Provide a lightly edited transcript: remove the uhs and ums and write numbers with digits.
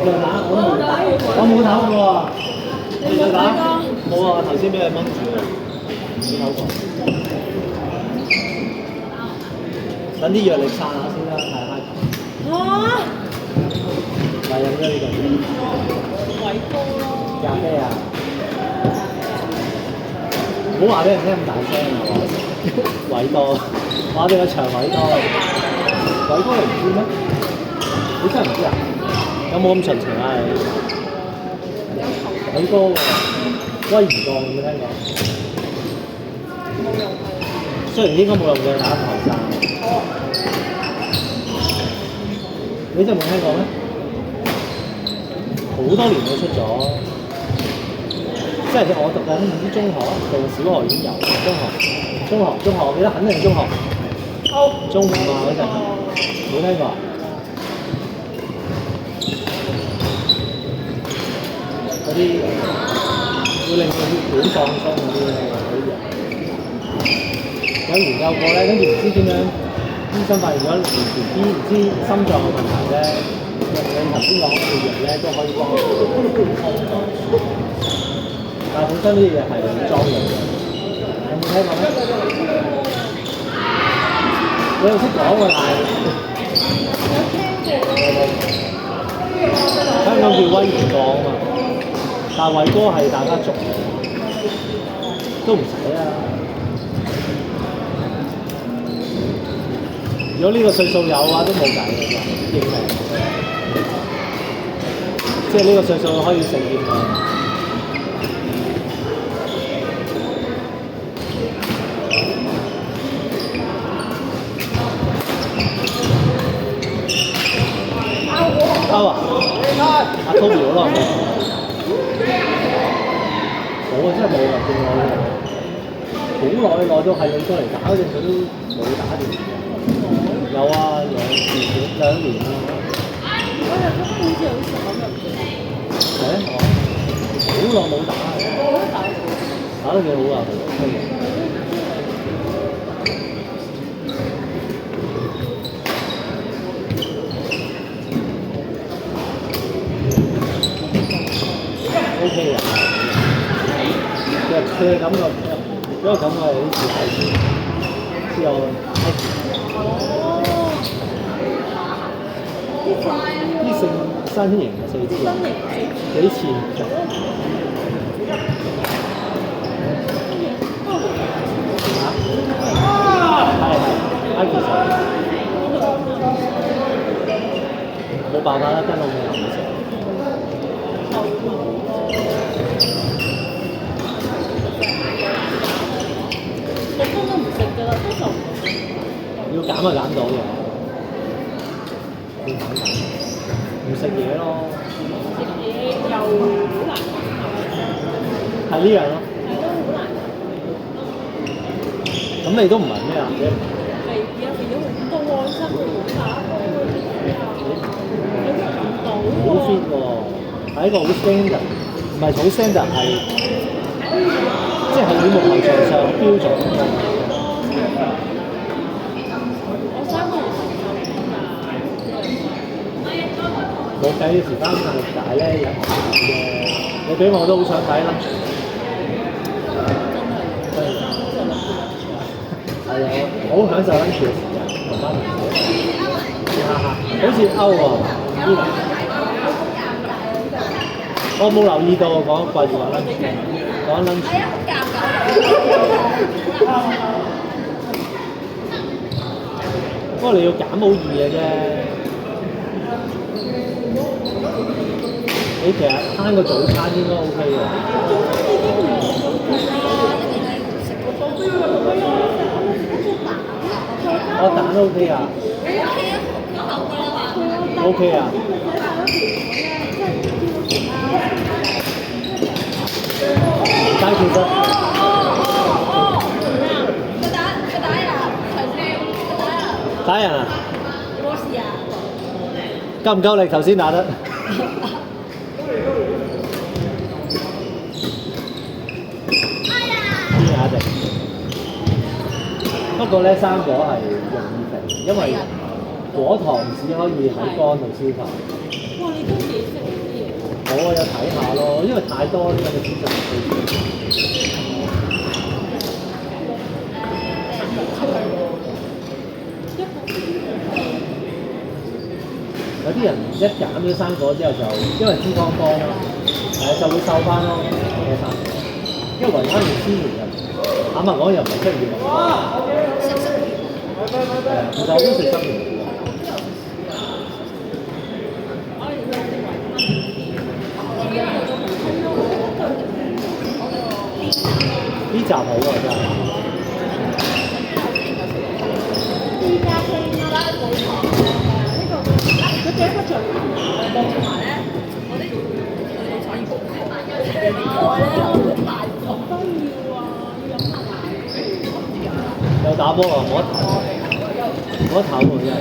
再打，我冇唞過啊！你再打？冇啊！頭先俾佢掹住啊！冇唞過。等啲藥力散下先啦，太嗨。嚇！咪飲咗呢個嘢。偉哥咯。咖啡啊！唔好話俾人聽咁大聲啊！偉多，我哋個場偉多，偉哥你唔知咩？你真係唔知啊？有冇咁純情啊你？偉哥喎，威而鋼有冇聽過？冇用係。雖然應該冇用嘅，打頭生。你真係冇聽過咩？好多年都出咗，即係我讀緊唔知中學定小學已經有，中學，我記得肯定係中學。中五啊嗰陣，冇聽過。嗰啲會令到血管放鬆嗰啲咧，有研究過咧，跟住唔知點樣，醫生發現咗連條 B 唔知心臟嘅問題咧，你頭先講嘅藥咧都可以幫到。但係本身呢啲嘢係裝藥嘅，有冇聽過咧？你又識講喎，但係香港叫威而鋼啊嘛。但係偉哥係大家族，都唔使啊！如果呢個歲數有啊，都冇計嘅啫，認命。即係呢個歲數可以承認啊！歐啊！阿 Toby 好耐冇。冇啊，真係冇啊，見我好耐到係用過嚟打嗰陣，佢都冇打電。有啊，2年啦。我日都好似好少咁樣嘅。係啊，好耐冇打。打得幾好啊，佢 OK 嘅。OK 啊！佢嘅感覺，嗰個感覺係好似係之後啲性新型嘅4支啊，幾錢？係，Ivy 手冇辦法啦，跟到冇人食。我根本唔食㗎啦，都受唔到。要減就減到嘅，要減，唔食嘢咯。食嘢又好難減係呢樣咯。係咯，好難減。咁你都唔係咩啊？你係而家變咗好多喎，生活好打波嗰啲啊，你喐唔到好 fit 喎，係一個好 standard，唔係好 standard 係，即係羽毛球場上標準。我3個月前就冇計嘅時間壓力大咧，有嘅。你俾我都好想睇啦。真係。係啊，我好享受 lunch 嘅時間，同班同學。好似歐喎，我冇留意到我講掛住話 lunch，講 lunch。不過你要減好易嘅啫。你其實攤個早餐應該 OK 嘅。我蛋都 OK 啊。OK 啊。但係其實打人啊？夠唔夠力頭先打得？邊下定？不過咧，生果係容易肥，因為果糖只可以喺肝度消化。哇！你都幾識喎。我有睇下咯，因為太多呢個嘅資訊。有啲人一減咗生果之後就因為脂肪多啦，就會瘦翻咯嘅生果，因為維他命 C 原人坦白講又唔係出現咁多。其實我都食濕麵嘅。呢集好啊真係。依家佢應該冇錯呢個佢第一個場望住埋咧，我啲可以補課，當然要啊，要飲下奶。有打波啊，冇得唞喎真係。